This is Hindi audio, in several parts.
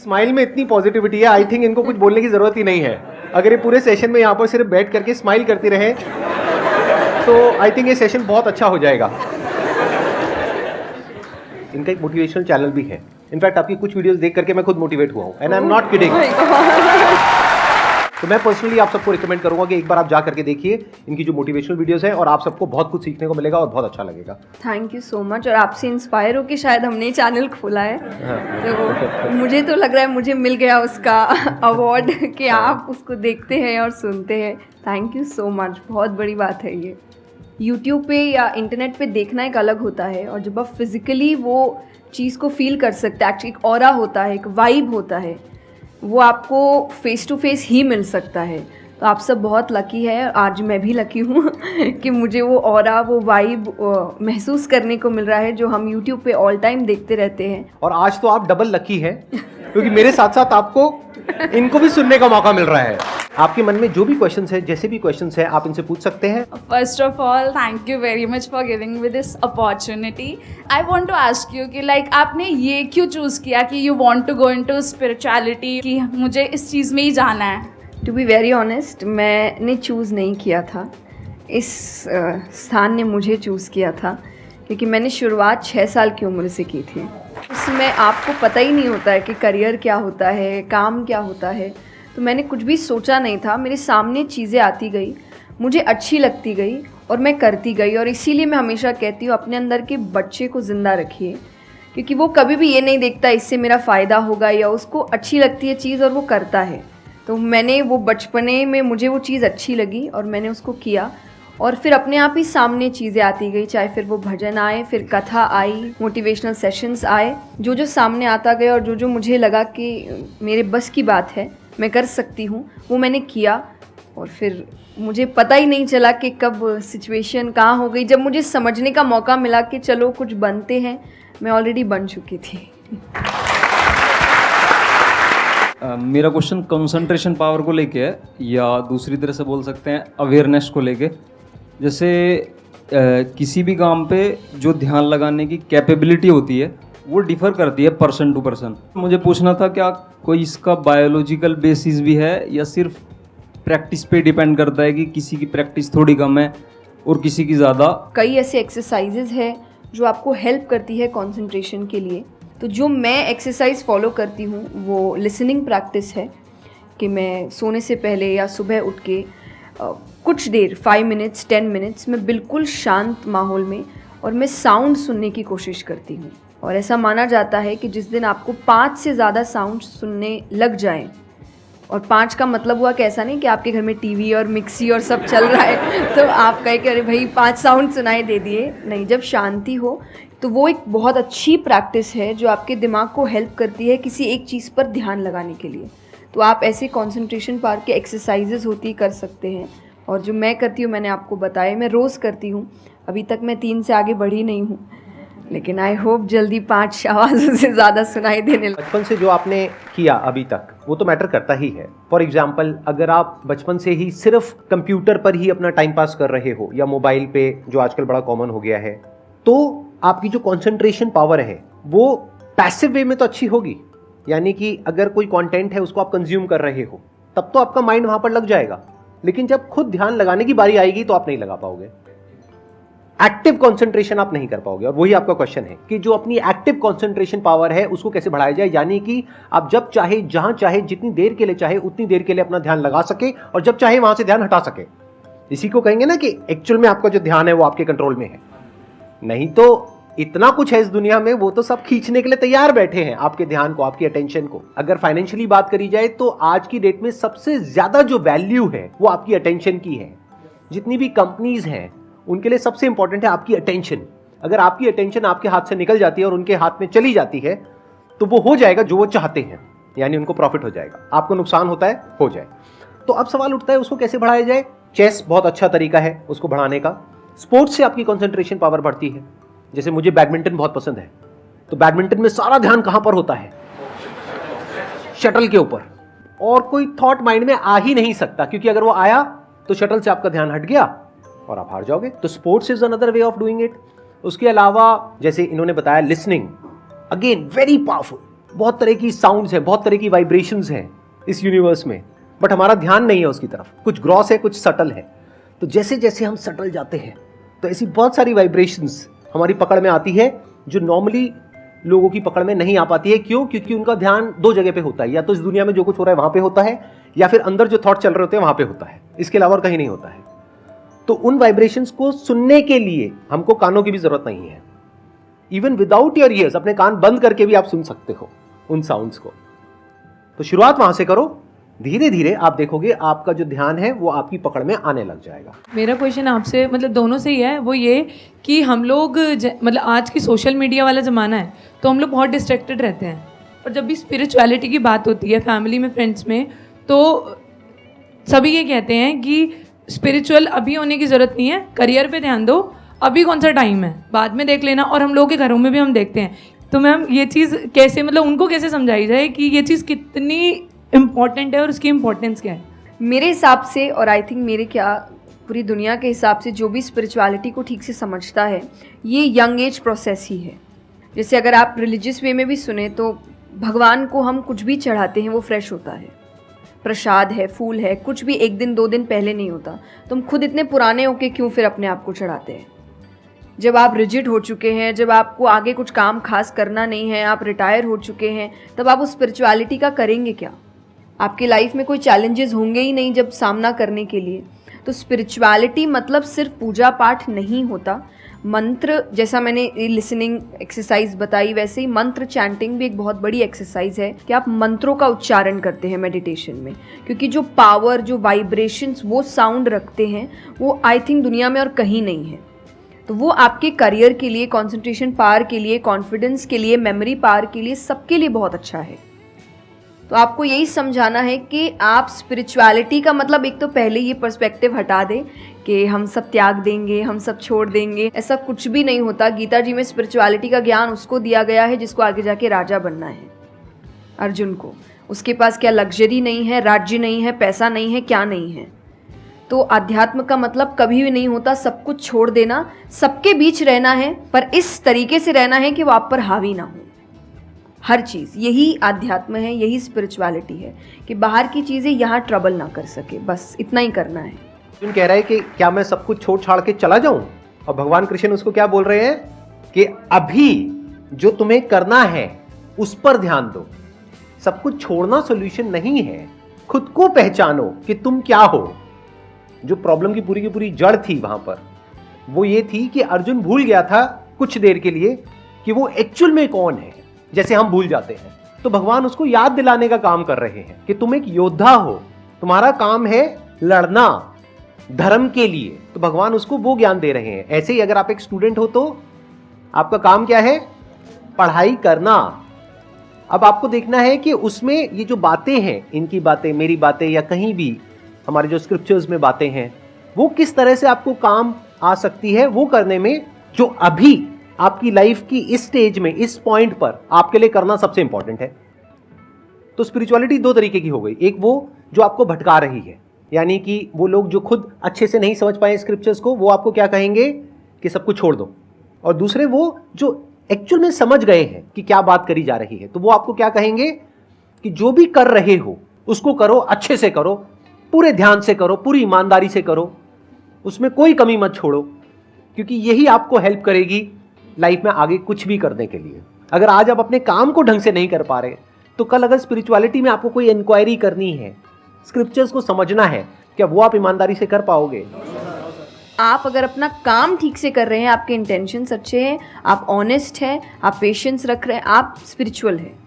स्माइल में इतनी पॉजिटिविटी है, आई थिंक इनको कुछ बोलने की जरूरत ही नहीं है। अगर ये पूरे सेशन में यहाँ पर सिर्फ बैठ करके स्माइल करती रहे तो आई थिंक ये सेशन बहुत अच्छा हो जाएगा। इनका एक मोटिवेशनल चैनल भी है, इनफैक्ट आपकी कुछ वीडियोस देख करके मैं खुद मोटिवेट हुआ हूँ, and I am not kidding. तो मैं पर्सनली आप सबको रिकमेंड करूंगा कि एक बार आप जा करके देखिए इनकी जो मोटिवेशनल वीडियोस है, और आप सबको बहुत कुछ सीखने को मिलेगा और बहुत अच्छा लगेगा। Thank you so much. और आपसे इंस्पायर होकर शायद हमने चैनल खोला है, तो मुझे तो लग रहा है मुझे मिल गया उसका अवार्ड कि आप उसको देखते हैं और सुनते हैं। थैंक यू सो मच, बहुत बड़ी बात है ये। यूट्यूब पे या इंटरनेट पे देखना एक अलग होता है, और जब आप फिजिकली वो चीज़ को फील कर सकते हैं, एक्चुअली एक ऑरा होता है, एक वाइब होता है, वो आपको फेस टू फेस ही मिल सकता है। तो आप सब बहुत लकी है, आज मैं भी लकी हूँ कि मुझे वो ऑरा, वो वाइब महसूस करने को मिल रहा है जो हम यूट्यूब पे ऑल टाइम देखते रहते हैं। और आज तो आप डबल लकी हैं क्योंकि मेरे साथ साथ आपको इनको भी सुनने का मौका मिल रहा है। आपके मन में जो भी क्वेश्चंस है, जैसे भी क्वेश्चंस है, आप इनसे पूछ सकते हैं। First of all, thank you very much for giving me this opportunity. I want to ask you कि like आपने ये क्यों चूज़ किया कि you want to go into spirituality, कि मुझे इस चीज़ में ही जाना है? टू बी वेरी ऑनेस्ट, मैंने चूज़ नहीं किया था, इस स्थान ने मुझे चूज़ किया था, क्योंकि मैंने शुरुआत 6 साल की उम्र से की थी। उसमें आपको पता ही नहीं होता है कि करियर क्या होता है, काम क्या होता है, तो मैंने कुछ भी सोचा नहीं था। मेरे सामने चीज़ें आती गई, मुझे अच्छी लगती गई और मैं करती गई। और इसीलिए मैं हमेशा कहती हूँ अपने अंदर के बच्चे को ज़िंदा रखिए, क्योंकि वो कभी भी ये नहीं देखता इससे मेरा फ़ायदा होगा, या उसको अच्छी लगती है चीज़ और वो करता है। तो मैंने वो बचपने में मुझे वो चीज़ अच्छी लगी और मैंने उसको किया, और फिर अपने आप ही सामने चीज़ें आती गई, चाहे फिर वो भजन आए, फिर कथा आई, मोटिवेशनल सेशंस आए, जो जो सामने आता गया और जो जो मुझे लगा कि मेरे बस की बात है, मैं कर सकती हूँ, वो मैंने किया। और फिर मुझे पता ही नहीं चला कि कब सिचुएशन कहाँ हो गई। जब मुझे समझने का मौका मिला कि चलो कुछ बनते हैं, मैं ऑलरेडी बन चुकी थी। मेरा क्वेश्चन कंसंट्रेशन पावर को लेके है, या दूसरी तरह से बोल सकते हैं अवेयरनेस को लेके। जैसे किसी भी काम पे जो ध्यान लगाने की कैपेबिलिटी होती है वो डिफ़र करती है पर्सन टू पर्सन। मुझे पूछना था क्या कोई इसका बायोलॉजिकल बेसिस भी है, या सिर्फ प्रैक्टिस पे डिपेंड करता है कि किसी की प्रैक्टिस थोड़ी कम है और किसी की ज़्यादा? कई ऐसे एक्सरसाइजेज है जो आपको हेल्प करती है कंसंट्रेशन के लिए। तो जो मैं एक्सरसाइज फॉलो करती हूँ वो लिसनिंग प्रैक्टिस है, कि मैं सोने से पहले या सुबह उठ के कुछ देर 5 मिनट्स 10 मिनट्स मैं बिल्कुल शांत माहौल में और मैं साउंड सुनने की कोशिश करती हूँ। और ऐसा माना जाता है कि जिस दिन आपको 5 से ज़्यादा साउंड सुनने लग जाएं, और 5 का मतलब हुआ कि ऐसा नहीं कि आपके घर में टीवी और मिक्सी और सब चल रहा है तो आप कहे कि अरे भाई 5 साउंड सुनाई दे दिए, नहीं। जब शांति हो तो वो एक बहुत अच्छी प्रैक्टिस है जो आपके दिमाग को हेल्प करती है किसी एक चीज़ पर ध्यान लगाने के लिए। तो आप ऐसे कंसंट्रेशन पावर के एक्सरसाइजेज होती कर सकते हैं, और जो मैं करती हूँ मैंने आपको बताया, मैं रोज़ करती हूँ। अभी तक मैं 3 से आगे बढ़ी नहीं हूँ, लेकिन आई होप जल्दी 5 आवाज़ों से ज़्यादा सुनाई देने लगे। बचपन से जो आपने किया अभी तक वो तो मैटर करता ही है। फॉर एग्जाम्पल, अगर आप बचपन से ही सिर्फ कंप्यूटर पर ही अपना टाइम पास कर रहे हो या मोबाइल पे, जो आजकल बड़ा कॉमन हो गया है, तो आपकी जो कंसंट्रेशन पावर है वो पैसिव वे में तो अच्छी होगी। यानी कि अगर कोई कंटेंट है उसको आप कंज्यूम कर रहे हो तब तो आपका माइंड वहां पर लग जाएगा, लेकिन जब खुद ध्यान लगाने की बारी आएगी तो आप नहीं लगा पाओगे। एक्टिव कंसंट्रेशन आप नहीं कर पाओगे। और वही आपका क्वेश्चन है कि जो अपनी एक्टिव कंसंट्रेशन पावर है उसको कैसे बढ़ाया जाए, यानी कि आप जब चाहे, जहां चाहे, जितनी देर के लिए चाहे उतनी देर के लिए अपना ध्यान लगा सके, और जब चाहे वहां से ध्यान हटा सके। इसी को कहेंगे ना कि एक्चुअल में आपका जो ध्यान है वो आपके कंट्रोल में है। नहीं तो इतना कुछ है इस दुनिया में, वो तो सब खींचने के लिए तैयार बैठे हैं आपके ध्यान को, आपकी अटेंशन को। अगर फाइनेंशियली बात करी जाए तो आज की डेट में सबसे ज्यादा जो वैल्यू है वो आपकी अटेंशन की है। जितनी भी कंपनीज हैं उनके लिए सबसे इंपॉर्टेंट है आपकी अटेंशन। अगर आपकी अटेंशन आपके हाथ से निकल जाती है और उनके हाथ में चली जाती है तो वो हो जाएगा जो वो चाहते हैं, यानी उनको प्रॉफिट हो जाएगा, आपको नुकसान होता है हो जाए। तो अब सवाल उठता है उसको कैसे बढ़ाया जाए। चेस बहुत अच्छा तरीका है उसको बढ़ाने का। स्पोर्ट्स से आपकी कंसंट्रेशन पावर बढ़ती है। जैसे मुझे बैडमिंटन बहुत पसंद है, तो बैडमिंटन में सारा ध्यान कहां पर होता है? शटल के ऊपर, और कोई थॉट माइंड में आ ही नहीं सकता, क्योंकि अगर वो आया तो शटल से आपका ध्यान हट गया और आप हार जाओगे। तो sports is another way of doing it. उसके अलावा जैसे इन्होंने बताया लिसनिंग, अगेन वेरी पावरफुल, बहुत तरह की साउंड्स हैं, बहुत तरह की वाइब्रेशंस हैं इस यूनिवर्स में, बट हमारा ध्यान नहीं है उसकी तरफ। कुछ ग्रॉस है, कुछ सटल है। तो जैसे जैसे हम सटल जाते हैं तो ऐसी बहुत सारी वाइब्रेशंस हमारी पकड़ में आती है जो नॉर्मली लोगों की पकड़ में नहीं आ पाती है। क्यों? क्योंकि उनका ध्यान दो जगह पे होता है, या तो इस दुनिया में जो कुछ हो रहा है वहां पे होता है, या फिर अंदर जो थॉट चल रहे होते हैं वहां पे होता है। इसके अलावा और कहीं नहीं होता है। तो उन वाइब्रेशंस को सुनने के लिए हमको कानों की भी जरूरत नहीं है। इवन विदाउट योर ईयर्स, अपने कान बंद करके भी आप सुन सकते हो उन साउंड्स को। तो शुरुआत वहां से करो, धीरे धीरे आप देखोगे आपका जो ध्यान है वो आपकी पकड़ में आने लग जाएगा। मेरा क्वेश्चन आपसे मतलब दोनों से ही है, वो ये कि हम लोग मतलब आज की सोशल मीडिया वाला ज़माना है तो हम लोग बहुत डिस्ट्रैक्टेड रहते हैं, और जब भी स्पिरिचुअलिटी की बात होती है फैमिली में, फ्रेंड्स में, तो सभी ये कहते हैं कि स्पिरिचुअल अभी होने की ज़रूरत नहीं है, करियर पे ध्यान दो, अभी कौन सा टाइम है, बाद में देख लेना। और हम लोगों के घरों में भी हम देखते हैं। तो मैम ये चीज़ कैसे मतलब उनको कैसे समझाई जाए कि ये चीज़ कितनी इम्पॉर्टेंट है और उसकी इम्पोर्टेंस क्या है? मेरे हिसाब से, और आई थिंक मेरे क्या पूरी दुनिया के हिसाब से, जो भी स्पिरिचुअलिटी को ठीक से समझता है, ये यंग एज प्रोसेस ही है। जैसे अगर आप रिलीजियस वे में भी सुने तो भगवान को हम कुछ भी चढ़ाते हैं वो फ्रेश होता है। प्रसाद है, फूल है, कुछ भी 1 दिन 2 दिन पहले नहीं होता। तो हम खुद इतने पुराने होके क्यों फिर अपने आप को चढ़ाते हैं? जब आप रिजिड हो चुके हैं, जब आपको आगे कुछ काम खास करना नहीं है, आप रिटायर हो चुके हैं, तब आप उस स्पिरिचुअलिटी का करेंगे क्या? आपकी लाइफ में कोई चैलेंजेस होंगे ही नहीं जब सामना करने के लिए। तो स्पिरिचुअलिटी मतलब सिर्फ पूजा पाठ नहीं होता। मंत्र, जैसा मैंने लिसनिंग एक्सरसाइज बताई, वैसे ही मंत्र चैंटिंग भी एक बहुत बड़ी एक्सरसाइज है कि आप मंत्रों का उच्चारण करते हैं मेडिटेशन में। क्योंकि जो पावर, जो वाइब्रेशंस वो साउंड रखते हैं, वो आई थिंक दुनिया में और कहीं नहीं है। तो वो आपके करियर के लिए, कंसंट्रेशन पावर के लिए, कॉन्फिडेंस के लिए, मेमोरी पावर के लिए, सबके लिए बहुत अच्छा है। तो आपको यही समझाना है कि आप स्पिरिचुअलिटी का मतलब, एक तो पहले ये पर्सपेक्टिव हटा दें कि हम सब त्याग देंगे, हम सब छोड़ देंगे। ऐसा कुछ भी नहीं होता। गीता जी में स्पिरिचुअलिटी का ज्ञान उसको दिया गया है जिसको आगे जाके राजा बनना है। अर्जुन को, उसके पास क्या लग्जरी नहीं है, राज्य नहीं है, पैसा नहीं है, क्या नहीं है। तो अध्यात्म का मतलब कभी भी नहीं होता सब कुछ छोड़ देना, सबके बीच रहना है, पर इस तरीके से रहना है कि वो आप पर हावी ना हो हर चीज़। यही आध्यात्म है, यही स्पिरिचुअलिटी है कि बाहर की चीज़ें यहाँ ट्रबल ना कर सके, बस इतना ही करना है। अर्जुन कह रहा है कि क्या मैं सब कुछ छोड़ छाड़ के चला जाऊं? और भगवान कृष्ण उसको क्या बोल रहे हैं कि अभी जो तुम्हें करना है उस पर ध्यान दो। सब कुछ छोड़ना सोल्यूशन नहीं है। खुद को पहचानो कि तुम क्या हो। जो प्रॉब्लम की पूरी जड़ थी वहां पर, वो ये थी कि अर्जुन भूल गया था कुछ देर के लिए कि वो एक्चुअल में कौन है, जैसे हम भूल जाते हैं। तो भगवान उसको याद दिलाने का काम कर रहे हैं कि तुम एक योद्धा हो, तुम्हारा काम है लड़ना धर्म के लिए। तो भगवान उसको वो ज्ञान दे रहे हैं। ऐसे ही अगर आप एक स्टूडेंट हो तो आपका काम क्या है? पढ़ाई करना। अब आपको देखना है कि उसमें ये जो बातें हैं, इनकी बातें, मेरी बातें, या कहीं भी हमारे जो स्क्रिप्चर्स में बातें हैं, वो किस तरह से आपको काम आ सकती है वो करने में, जो अभी आपकी लाइफ की इस स्टेज में, इस पॉइंट पर आपके लिए करना सबसे इंपॉर्टेंट है। तो स्पिरिचुअलिटी 2 तरीके की हो गई। एक वो जो आपको भटका रही है, यानी कि वो लोग जो खुद अच्छे से नहीं समझ पाए स्क्रिप्चर्स को, वो आपको क्या कहेंगे कि सब कुछ छोड़ दो। और दूसरे वो जो एक्चुअल में समझ गए हैं कि क्या बात करी जा रही है, तो वो आपको क्या कहेंगे कि जो भी कर रहे हो उसको करो, अच्छे से करो, पूरे ध्यान से करो, पूरी ईमानदारी से करो, उसमें कोई कमी मत छोड़ो, क्योंकि यही आपको हेल्प करेगी लाइफ में आगे कुछ भी करने के लिए। अगर आज आप अपने काम को ढंग से नहीं कर पा रहे, तो कल अगर स्पिरिचुअलिटी में आपको कोई इंक्वायरी करनी है, स्क्रिप्चर्स को समझना है, क्या वो आप ईमानदारी से कर पाओगे? आप अगर अपना काम ठीक से कर रहे हैं, आपके इंटेंशंस अच्छे हैं, आप ऑनेस्ट हैं, आप पेशेंस रख रहे हैं, आप स्पिरिचुअल हैं।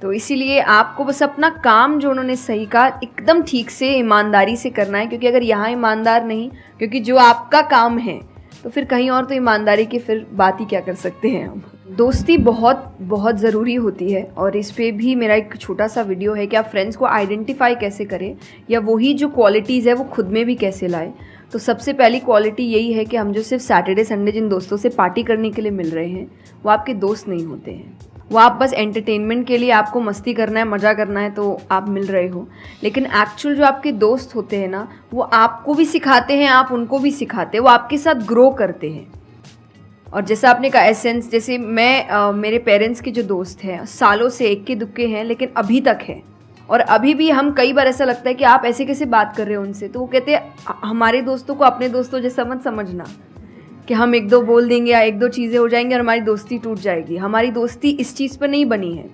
तो इसीलिए आपको बस अपना काम, जो उन्होंने सही कहा, एकदम ठीक से ईमानदारी से करना है। क्योंकि अगर यहाँ ईमानदार नहीं, क्योंकि जो आपका काम है, तो फिर कहीं और तो ईमानदारी की फिर बात ही क्या कर सकते हैं हम। दोस्ती बहुत बहुत ज़रूरी होती है, और इस पे भी मेरा एक छोटा सा वीडियो है कि आप फ्रेंड्स को आइडेंटिफाई कैसे करें, या वही जो क्वालिटीज़ है वो खुद में भी कैसे लाएं। तो सबसे पहली क्वालिटी यही है कि हम जो सिर्फ सैटरडे संडे जिन दोस्तों से पार्टी करने के लिए मिल रहे हैं, वो आपके दोस्त नहीं होते हैं। वो आप बस एंटरटेनमेंट के लिए, आपको मस्ती करना है, मज़ा करना है तो आप मिल रहे हो। लेकिन एक्चुअल जो आपके दोस्त होते हैं ना, वो आपको भी सिखाते हैं, आप उनको भी सिखाते हैं, वो आपके साथ ग्रो करते हैं। और जैसा आपने कहा एसेंस, जैसे मैं मेरे पेरेंट्स के जो दोस्त हैं सालों से इक्के दुक्के हैं लेकिन अभी तक है, और अभी भी हम कई बार ऐसा लगता है कि आप ऐसे कैसे बात कर रहे हो उनसे, तो वो कहते हैं हमारे दोस्तों को अपने दोस्तों जैसा मत समझना कि हम एक दो बोल देंगे या एक दो चीज़ें हो जाएंगी और हमारी दोस्ती टूट जाएगी। हमारी दोस्ती इस चीज़ पर नहीं बनी है।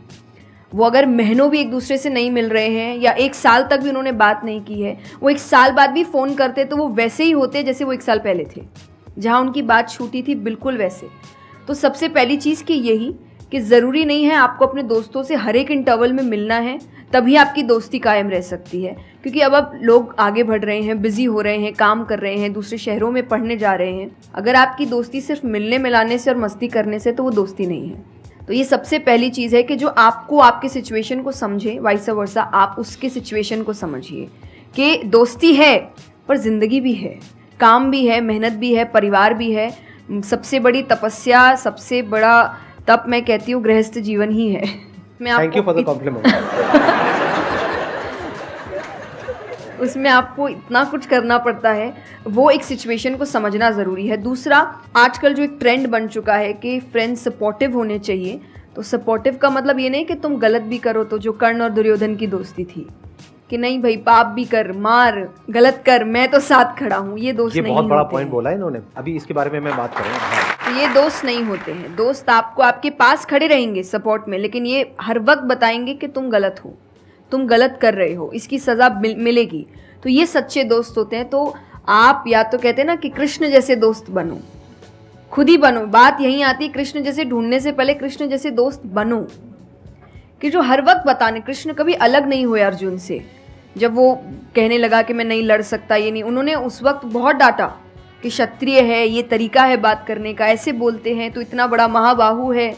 वो अगर महीनों भी एक दूसरे से नहीं मिल रहे हैं या एक साल तक भी उन्होंने बात नहीं की है, वो एक साल बाद भी फ़ोन करते तो वो वैसे ही होते जैसे वो एक साल पहले थे, जहाँ उनकी बात छूटी थी बिल्कुल वैसे। तो सबसे पहली चीज़ कि यही कि ज़रूरी नहीं है आपको अपने दोस्तों से हर एक इंटरवल में मिलना है तभी आपकी दोस्ती कायम रह सकती है, क्योंकि अब लोग आगे बढ़ रहे हैं, बिज़ी हो रहे हैं, काम कर रहे हैं, दूसरे शहरों में पढ़ने जा रहे हैं। अगर आपकी दोस्ती सिर्फ मिलने मिलाने से और मस्ती करने से, तो वो दोस्ती नहीं है। तो ये सबसे पहली चीज़ है कि जो आपको आपके सिचुएशन को समझे, वाइस वर्सा आप उसके सिचुएशन को समझिए कि दोस्ती है पर ज़िंदगी भी है, काम भी है, मेहनत भी है, परिवार भी है। सबसे बड़ी तपस्या, सबसे बड़ा तप मैं कहती हूँ गृहस्थ जीवन ही है। Thank you for the compliment. उसमें आपको इतना कुछ करना पड़ता है, वो एक सिचुएशन को समझना ज़रूरी है। दूसरा, आजकल जो एक ट्रेंड बन चुका है कि फ्रेंड्स सपोर्टिव होने चाहिए, तो सपोर्टिव का मतलब ये नहीं कि तुम गलत भी करो, तो जो कर्ण और दुर्योधन की दोस्ती थी कि नहीं भाई पाप भी कर, मार, गलत कर, मैं तो साथ खड़ा हूँ, ये दोस्त ये नहीं बहुत बड़ा होते पॉइंट हैं। बोला है इन्होंने, अभी इसके बारे में मैं बात करूँगा। तो ये दोस्त नहीं होते हैं। दोस्त आपको आपके पास खड़े रहेंगे सपोर्ट में, लेकिन ये हर वक्त बताएंगे कि तुम गलत हो, तुम गलत कर रहे हो, इसकी सज़ा मिलेगी। तो ये सच्चे दोस्त होते हैं। तो आप या तो कहते हैं ना कि कृष्ण जैसे दोस्त बनो, खुद ही बनो। बात यहीं आती है, कृष्ण जैसे ढूंढने से पहले कृष्ण जैसे दोस्त बनो, कि जो हर वक्त बताने। कृष्ण कभी अलग नहीं हुए अर्जुन से। जब वो कहने लगा कि मैं नहीं लड़ सकता, ये नहीं, उन्होंने उस वक्त बहुत डांटा कि क्षत्रिय है, ये तरीका है बात करने का, ऐसे बोलते हैं, तो इतना बड़ा महाबाहु है,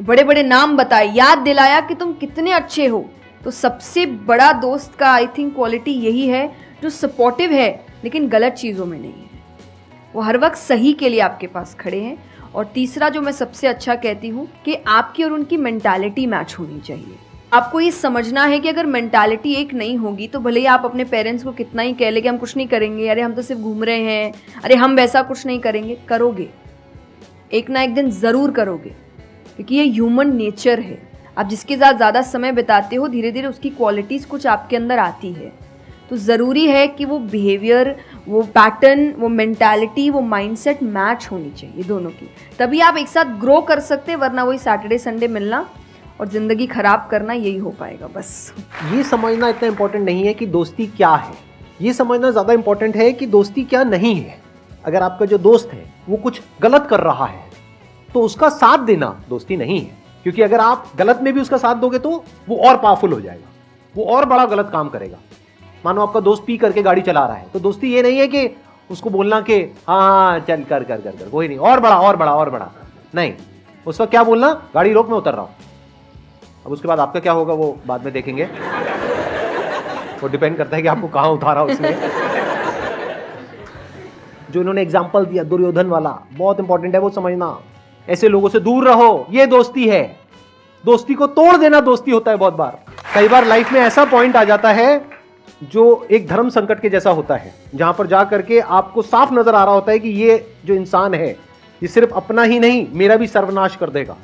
बड़े बड़े नाम बताए, याद दिलाया कि तुम कितने अच्छे हो। तो सबसे बड़ा दोस्त का आई थिंक क्वालिटी यही है, जो सपोर्टिव है लेकिन गलत चीज़ों में नहीं है, वो हर वक्त सही के लिए आपके पास खड़े हैं। और तीसरा जो मैं सबसे अच्छा कहती हूँ कि आपकी और उनकी मेंटालिटी मैच होनी चाहिए। आपको ये समझना है कि अगर मेंटालिटी एक नहीं होगी तो भले ही आप अपने पेरेंट्स को कितना ही कह ले कि हम कुछ नहीं करेंगे, अरे हम तो सिर्फ घूम रहे हैं, अरे हम वैसा कुछ नहीं करेंगे, करोगे, एक ना एक दिन ज़रूर करोगे, क्योंकि ये ह्यूमन नेचर है। आप जिसके साथ ज़्यादा समय बिताते हो, धीरे धीरे उसकी क्वालिटीज़ कुछ आपके अंदर आती है। तो ज़रूरी है कि वो बिहेवियर, वो पैटर्न, वो मेंटालिटी, वो माइंडसेट मैच होनी चाहिए दोनों की, तभी आप एक साथ ग्रो कर सकते हैं। वरना वही सैटरडे संडे मिलना और ज़िंदगी ख़राब करना, यही हो पाएगा बस। ये समझना इतना इम्पोर्टेंट नहीं है कि दोस्ती क्या है, ये समझना ज़्यादा इम्पोर्टेंट है कि दोस्ती क्या नहीं है। अगर आपका जो दोस्त है वो कुछ गलत कर रहा है तो उसका साथ देना दोस्ती नहीं है, क्योंकि अगर आप गलत में भी उसका साथ दोगे तो वो और पावरफुल हो जाएगा, वो और बड़ा गलत काम करेगा। मानो आपका दोस्त पी करके गाड़ी चला रहा है, तो दोस्ती ये नहीं है कि उसको बोलना कि हाँ चल कर कर कर कर कोई नहीं, और बड़ा और बड़ा और बड़ा नहीं। उस वक्त क्या बोलना, गाड़ी रोक, मैं उतर रहा हूँ। अब उसके बाद आपका क्या होगा वो बाद में देखेंगे, वो डिपेंड करता है कि आपको कहाँ उतारा उसने। जो इन्होंने एग्जाम्पल दिया दुर्योधन वाला, बहुत इंपॉर्टेंट है वो समझना। ऐसे लोगों से दूर रहो, ये दोस्ती है। दोस्ती को तोड़ देना दोस्ती होता है बहुत बार। कई बार लाइफ में ऐसा पॉइंट आ जाता है जो एक धर्म संकट के जैसा होता है, जहां पर जा करके आपको साफ नजर आ रहा होता है कि ये जो इंसान है ये सिर्फ अपना ही नहीं मेरा भी सर्वनाश कर देगा।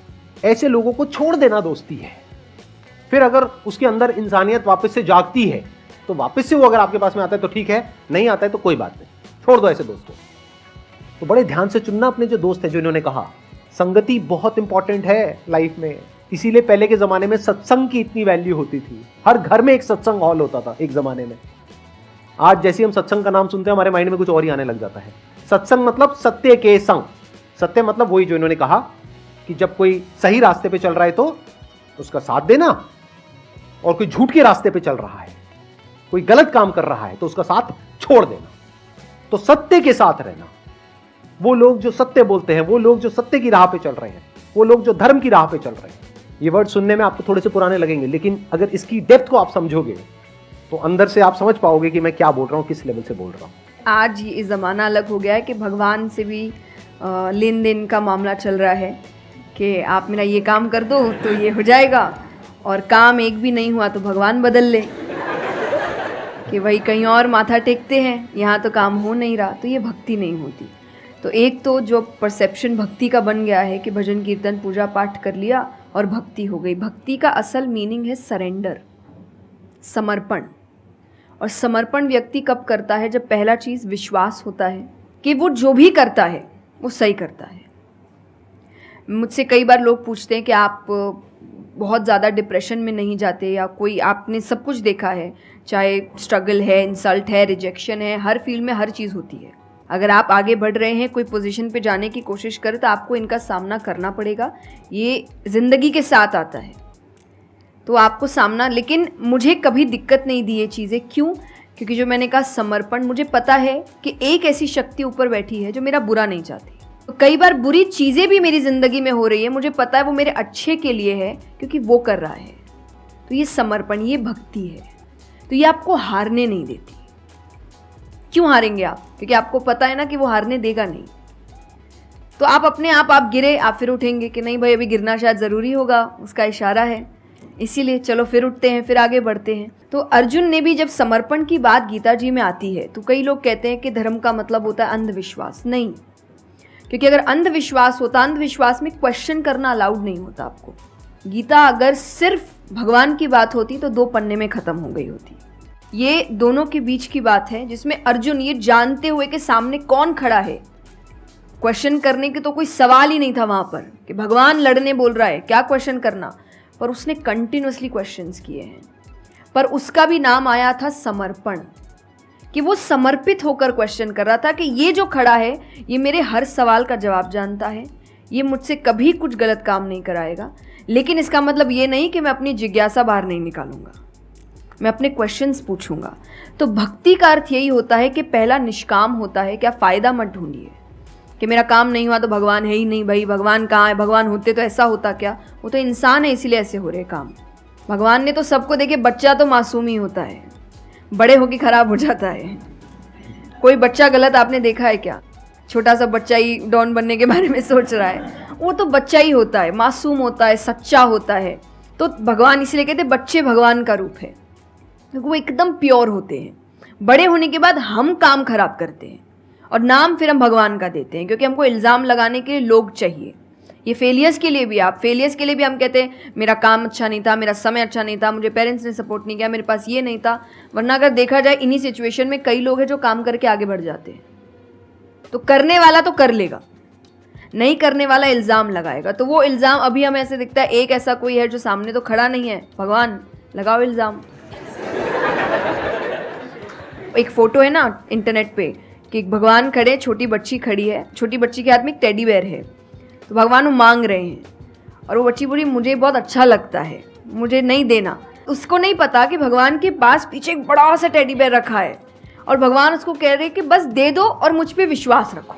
ऐसे लोगों को छोड़ देना दोस्ती है। फिर अगर उसके अंदर इंसानियत वापस से जागती है तो वापस से वो अगर आपके पास में आता है तो ठीक है, नहीं आता है तो कोई बात नहीं, छोड़ दो ऐसे दोस्तों। तो बड़े ध्यान से चुनना अपने जो दोस्त है। जो इन्होंने कहा, संगति बहुत इंपॉर्टेंट है लाइफ में। इसीलिए पहले के ज़माने में सत्संग की इतनी वैल्यू होती थी। हर घर में एक सत्संग हॉल होता था एक ज़माने में। आज जैसे हम सत्संग का नाम सुनते हैं हमारे माइंड में कुछ और ही आने लग जाता है। सत्संग मतलब सत्य के संग। सत्य मतलब वही जो इन्होंने कहा कि जब कोई सही रास्ते पे चल रहा है तो उसका साथ देना, और कोई झूठ के रास्ते पे चल रहा है, कोई गलत काम कर रहा है तो उसका साथ छोड़ देना। तो सत्य के साथ रहना। वो लोग जो सत्य बोलते हैं, वो लोग जो सत्य की राह पे चल रहे हैं, वो लोग जो धर्म की राह पे चल रहे हैं। ये वर्ड सुनने में आपको थोड़े से पुराने लगेंगे, लेकिन अगर इसकी डेप्थ को आप समझोगे तो अंदर से आप समझ पाओगे कि मैं क्या बोल रहा हूँ, किस लेवल से बोल रहा हूँ। आज ये ज़माना अलग हो गया है कि भगवान से भी लेन देन का मामला चल रहा है कि आप मेरा ये काम कर दो तो ये हो जाएगा, और काम एक भी नहीं हुआ तो भगवान बदल ले, कि भाई कहीं और माथा टेकते हैं, यहाँ तो काम हो नहीं रहा। तो ये भक्ति नहीं होती। तो एक तो जो परसेप्शन भक्ति का बन गया है कि भजन कीर्तन पूजा पाठ कर लिया और भक्ति हो गई। भक्ति का असल मीनिंग है सरेंडर, समर्पण। और समर्पण व्यक्ति कब करता है? जब पहला चीज़ विश्वास होता है कि वो जो भी करता है वो सही करता है। मुझसे कई बार लोग पूछते हैं कि आप बहुत ज़्यादा डिप्रेशन में नहीं जाते, या कोई आपने सब कुछ देखा है, चाहे स्ट्रगल है, इंसल्ट है, रिजेक्शन है, हर फील्ड में हर चीज़ होती है। अगर आप आगे बढ़ रहे हैं, कोई पोजीशन पे जाने की कोशिश करें, तो आपको इनका सामना करना पड़ेगा। ये ज़िंदगी के साथ आता है, तो आपको सामना। लेकिन मुझे कभी दिक्कत नहीं दी ये चीज़ें। क्यों? क्योंकि जो मैंने कहा समर्पण, मुझे पता है कि एक ऐसी शक्ति ऊपर बैठी है जो मेरा बुरा नहीं चाहती। तो कई बार बुरी चीज़ें भी मेरी ज़िंदगी में हो रही है, मुझे पता है वो मेरे अच्छे के लिए है, क्योंकि वो कर रहा है। तो ये समर्पण, ये भक्ति है। तो ये आपको हारने नहीं देती। क्यों हारेंगे आप? क्योंकि आपको पता है ना कि वो हारने देगा नहीं। तो आप अपने आप गिरे, आप फिर उठेंगे कि नहीं भाई अभी गिरना शायद ज़रूरी होगा, उसका इशारा है, इसीलिए चलो फिर उठते हैं, फिर आगे बढ़ते हैं। तो अर्जुन ने भी जब समर्पण की बात गीता जी में आती है, तो कई लोग कहते हैं कि धर्म का मतलब होता है अंधविश्वास। नहीं, क्योंकि अगर अंधविश्वास होता, अंधविश्वास में क्वेश्चन करना अलाउड नहीं होता आपको। गीता अगर सिर्फ भगवान की बात होती तो 2 पन्ने में ख़त्म हो गई होती। ये दोनों के बीच की बात है, जिसमें अर्जुन ये जानते हुए कि सामने कौन खड़ा है, क्वेश्चन करने की तो कोई सवाल ही नहीं था वहाँ पर कि भगवान लड़ने बोल रहा है, क्या क्वेश्चन करना। पर उसने कंटिन्यूसली क्वेश्चंस किए हैं, पर उसका भी नाम आया था समर्पण, कि वो समर्पित होकर क्वेश्चन कर रहा था कि ये जो खड़ा है ये मेरे हर सवाल का जवाब जानता है, ये मुझसे कभी कुछ गलत काम नहीं कराएगा। लेकिन इसका मतलब ये नहीं कि मैं अपनी जिज्ञासा बाहर नहीं निकालूंगा, मैं अपने क्वेश्चंस पूछूंगा। तो भक्ति का अर्थ यही होता है कि पहला निष्काम होता है। क्या फ़ायदा मत ढूंढिए कि मेरा काम नहीं हुआ तो भगवान है ही नहीं। भाई भगवान कहाँ है? भगवान होते तो ऐसा होता क्या? वो तो इंसान है, इसीलिए ऐसे हो रहे काम। भगवान ने तो सबको देखे, बच्चा तो मासूम ही होता है, बड़े होके खराब हो जाता है। कोई बच्चा गलत आपने देखा है क्या? छोटा सा बच्चा ही डॉन बनने के बारे में सोच रहा है, वो तो बच्चा ही होता है, मासूम होता है, सच्चा होता है। तो भगवान इसलिए कहते हैं बच्चे भगवान का रूप है, क्योंकि वो एकदम प्योर होते हैं। बड़े होने के बाद हम काम खराब करते हैं और नाम फिर हम भगवान का देते हैं, क्योंकि हमको इल्ज़ाम लगाने के लिए लोग चाहिए। ये फेलियर्स के लिए भी, आप फेलियर्स के लिए भी हम कहते हैं मेरा काम अच्छा नहीं था, मेरा समय अच्छा नहीं था, मुझे पेरेंट्स ने सपोर्ट नहीं किया, मेरे पास ये नहीं था। वरना अगर देखा जाए इन्हीं सिचुएशन में कई लोग हैं जो काम करके आगे बढ़ जाते हैं। तो करने वाला तो कर लेगा, नहीं करने वाला इल्ज़ाम लगाएगा। तो वो इल्ज़ाम अभी हमें ऐसे दिखता है, एक ऐसा कोई है जो सामने तो खड़ा नहीं है, भगवान लगाओ इल्ज़ाम। एक फ़ोटो है ना इंटरनेट पे कि भगवान खड़े, छोटी बच्ची खड़ी है, छोटी बच्ची के हाथ में एक टेडी बेयर है, तो भगवान वो मांग रहे हैं और वो बच्ची बोली मुझे बहुत अच्छा लगता है, मुझे नहीं देना। उसको नहीं पता कि भगवान के पास पीछे एक बड़ा सा टेडी बेयर रखा है और भगवान उसको कह रहे हैं कि बस दे दो और मुझ पे विश्वास रखो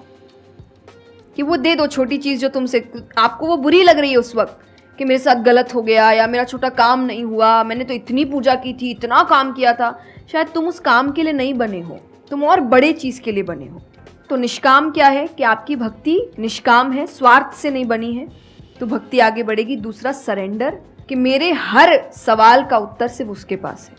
कि वो दे दो छोटी चीज़ जो तुमसे, आपको वो बुरी लग रही है उस वक्त कि मेरे साथ गलत हो गया या मेरा छोटा काम नहीं हुआ, मैंने तो इतनी पूजा की थी, इतना काम किया था। शायद तुम उस काम के लिए नहीं बने हो, तुम और बड़े चीज़ के लिए बने हो। तो निष्काम क्या है कि आपकी भक्ति निष्काम है, स्वार्थ से नहीं बनी है, तो भक्ति आगे बढ़ेगी। दूसरा सरेंडर, कि मेरे हर सवाल का उत्तर सिर्फ उसके पास है।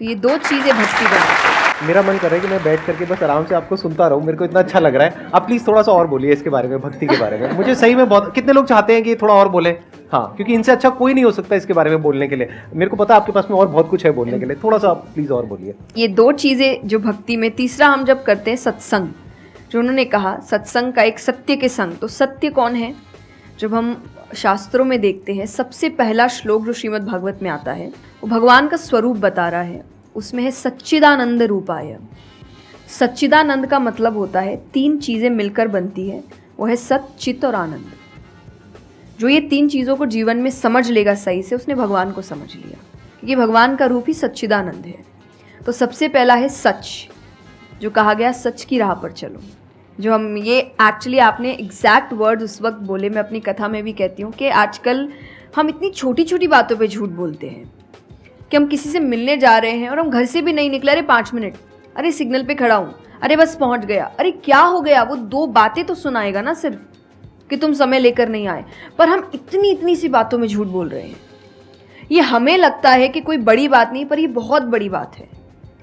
तो ये 2 चीज़ें भक्ति बनाती है। मेरा मन कर रहा है कि मैं बैठ करके बस आराम से आपको सुनता रहूं, मेरे को इतना अच्छा लग रहा है। आप प्लीज़ थोड़ा सा और बोलिए इसके बारे में, भक्ति के बारे में। मुझे सही में बहुत, कितने लोग चाहते हैं कि थोड़ा और बोले? हाँ, क्योंकि इनसे अच्छा कोई नहीं हो सकता इसके बारे में बोलने के लिए। मेरे को पता है आपके पास में और बहुत कुछ है बोलने के लिए, थोड़ा सा प्लीज़ और बोलिए। ये 2 चीज़ें जो भक्ति में। तीसरा हम जब करते हैं सत्संग, जो उन्होंने कहा सत्संग का एक सत्य के संग। तो सत्य कौन है? जब हम शास्त्रों में देखते हैं, सबसे पहला श्लोक जो श्रीमद् भागवत में आता है वो भगवान का स्वरूप बता रहा है। उसमें है सच्चिदानंद रूपाय। सच्चिदानंद का मतलब होता है 3 चीज़ें मिलकर बनती है, वो है सत, चित और आनंद। जो ये 3 चीज़ों को जीवन में समझ लेगा सही से, उसने भगवान को समझ लिया, क्योंकि भगवान का रूप ही सच्चिदानंद है। तो सबसे पहला है सच, जो कहा गया सच की राह पर चलो। जो हम ये एक्चुअली आपने एग्जैक्ट वर्ड उस वक्त बोले, मैं अपनी कथा में भी कहती हूँ कि आजकल हम इतनी छोटी छोटी बातों पे झूठ बोलते हैं कि हम किसी से मिलने जा रहे हैं और हम घर से भी नहीं निकले, अरे 5 मिनट, अरे सिग्नल पे खड़ा हूँ, अरे बस पहुँच गया, अरे क्या हो गया। वो 2 बातें तो सुनाएगा ना सिर्फ कि तुम समय लेकर नहीं आए, पर हम इतनी इतनी सी बातों में झूठ बोल रहे हैं। ये हमें लगता है कि कोई बड़ी बात नहीं, पर ये बहुत बड़ी बात है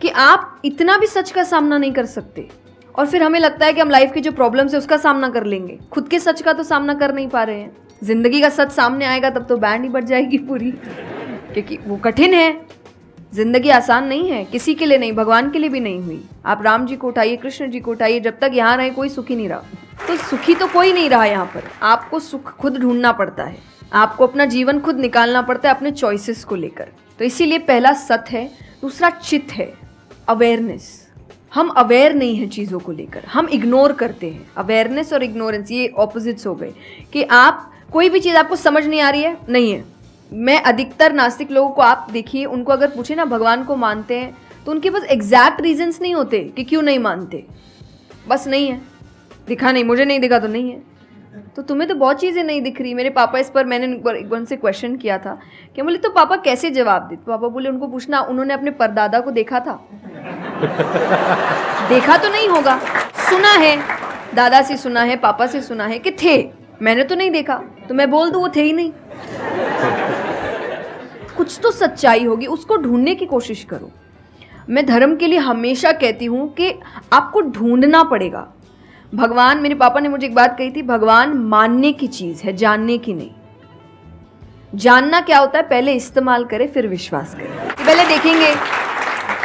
कि आप इतना भी सच का सामना नहीं कर सकते और फिर हमें लगता है कि हम लाइफ के जो प्रॉब्लम्स है उसका सामना कर लेंगे, खुद के सच का तो सामना कर नहीं पा रहे हैं। जिंदगी का सच सामने आएगा तब तो बैंड ही बज जाएगी पूरी, क्योंकि वो कठिन है। जिंदगी आसान नहीं है, किसी के लिए नहीं, भगवान के लिए भी नहीं हुई। आप राम जी को उठाइए, कृष्ण जी को उठाइए, जब तक यहाँ रहे कोई सुखी नहीं रहा। तो सुखी तो कोई नहीं रहा यहाँ पर। आपको सुख खुद ढूंढना पड़ता है, आपको अपना जीवन खुद निकालना पड़ता है अपने चॉइसेस को लेकर। तो इसीलिए पहला सत है, दूसरा चित है, अवेयरनेस। हम अवेयर नहीं है चीज़ों को लेकर, हम इग्नोर करते हैं। अवेयरनेस और इग्नोरेंस ये ऑपोजिट्स हो गए कि आप कोई भी चीज़ आपको समझ नहीं आ रही है, नहीं है। मैं अधिकतर नास्तिक लोगों को आप देखिए, उनको अगर पूछे ना भगवान को मानते हैं, तो उनके पास एग्जैक्ट रीजंस नहीं होते कि क्यों नहीं मानते। बस नहीं है, दिखा नहीं, मुझे नहीं दिखा तो नहीं है। तो तुम्हें तो बहुत चीज़ें नहीं दिख रही। मेरे पापा इस पर मैंने एक बार उनसे क्वेश्चन किया था कि बोले तो पापा कैसे जवाब दे। तो पापा बोले उनको पूछना उन्होंने अपने परदादा को देखा था। देखा तो नहीं होगा, सुना है, दादा से सुना है, पापा से सुना है कि थे, मैंने तो नहीं देखा, तो मैं बोल दूं वो थे ही नहीं। कुछ तो सच्चाई होगी, उसको ढूंढने की कोशिश करो। मैं धर्म के लिए हमेशा कहती हूँ कि आपको ढूंढना पड़ेगा। भगवान, मेरे पापा ने मुझे एक बात कही थी, भगवान मानने की चीज़ है, जानने की नहीं। जानना क्या होता है, पहले इस्तेमाल करें फिर विश्वास करें। पहले देखेंगे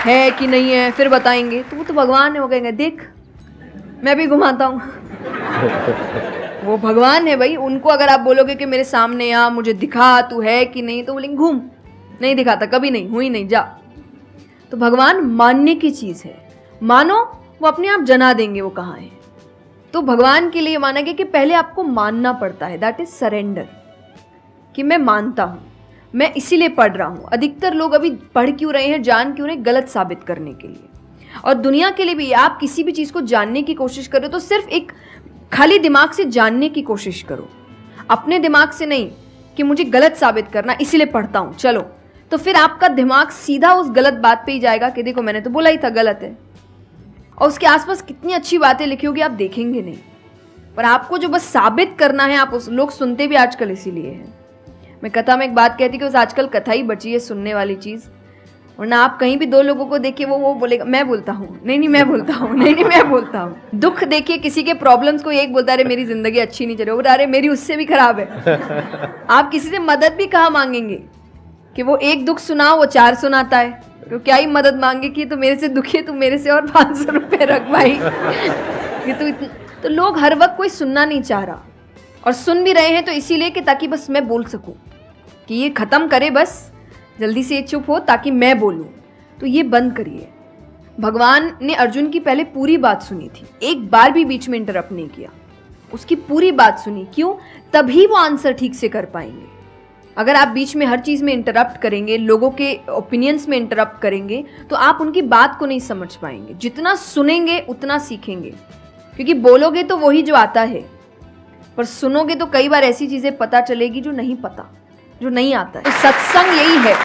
है कि नहीं है, फिर बताएंगे, तो वो तो भगवान है, वो कहेंगे देख मैं भी घुमाता हूँ। वो भगवान है भाई, उनको अगर आप बोलोगे कि मेरे सामने आ, मुझे दिखा तू है कि नहीं, तो बोलेंगे घूम, नहीं दिखाता, कभी नहीं हुई, नहीं जा। तो भगवान मानने की चीज़ है, मानो वो अपने आप जना देंगे वो कहाँ है। तो भगवान के लिए माना गया कि पहले आपको मानना पड़ता है, दैट इज सरेंडर, कि मैं मानता हूँ, मैं इसीलिए पढ़ रहा हूँ। अधिकतर लोग अभी पढ़ क्यों रहे हैं, जान क्यों रहे हैं, गलत साबित करने के लिए। और दुनिया के लिए भी, आप किसी भी चीज़ को जानने की कोशिश करो तो सिर्फ एक खाली दिमाग से जानने की कोशिश करो, अपने दिमाग से नहीं कि मुझे गलत साबित करना इसलिए पढ़ता हूँ चलो। तो फिर आपका दिमाग सीधा उस गलत बात पे ही जाएगा कि देखो मैंने तो बोला ही था गलत है। और उसके आसपास कितनी अच्छी बातें लिखी होगी आप देखेंगे नहीं, पर आपको जो बस साबित करना है, आप उस लोग सुनते भी आजकल इसीलिए हैं। मैं कथा में एक बात कहती कि बस आजकल कथा ही बची है सुनने वाली चीज़, वरना आप कहीं भी दो लोगों को देखिए वो बोलेगा मैं बोलता हूँ, नहीं मैं बोलता हूँ, नहीं मैं बोलता हूँ। दुख देखिए किसी के, प्रॉब्लम्स को एक बोलता है मेरी जिंदगी अच्छी नहीं चल रही, अरे मेरी उससे भी खराब है। आप किसी से मदद भी कहाँ मांगेंगे कि वो एक दुख सुनाओ वो 4 सुनाता है, तो क्या ही मदद मांगे कि तो मेरे से दुखी है, तू मेरे से और 500 रुपये रख भाई। ये तो इतना, तो लोग हर वक्त कोई सुनना नहीं चाह रहा, और सुन भी रहे हैं तो इसीलिए कि ताकि बस मैं बोल सकूं, कि ये ख़त्म करे, बस जल्दी से ये चुप हो ताकि मैं बोलूं। तो ये बंद करिए। भगवान ने अर्जुन की पहले पूरी बात सुनी थी, एक बार भी बीच में इंटरप्ट नहीं किया, उसकी पूरी बात सुनी। क्यों? तभी वो आंसर ठीक से कर पाएंगे। अगर आप बीच में हर चीज़ में इंटरप्ट करेंगे, लोगों के ओपिनियंस में इंटरप्ट करेंगे, तो आप उनकी बात को नहीं समझ पाएंगे। जितना सुनेंगे उतना सीखेंगे, क्योंकि बोलोगे तो वही जो आता है, पर सुनोगे तो कई बार ऐसी चीज़ें पता चलेगी जो नहीं पता, जो नहीं आता है। तो सत्संग यही है।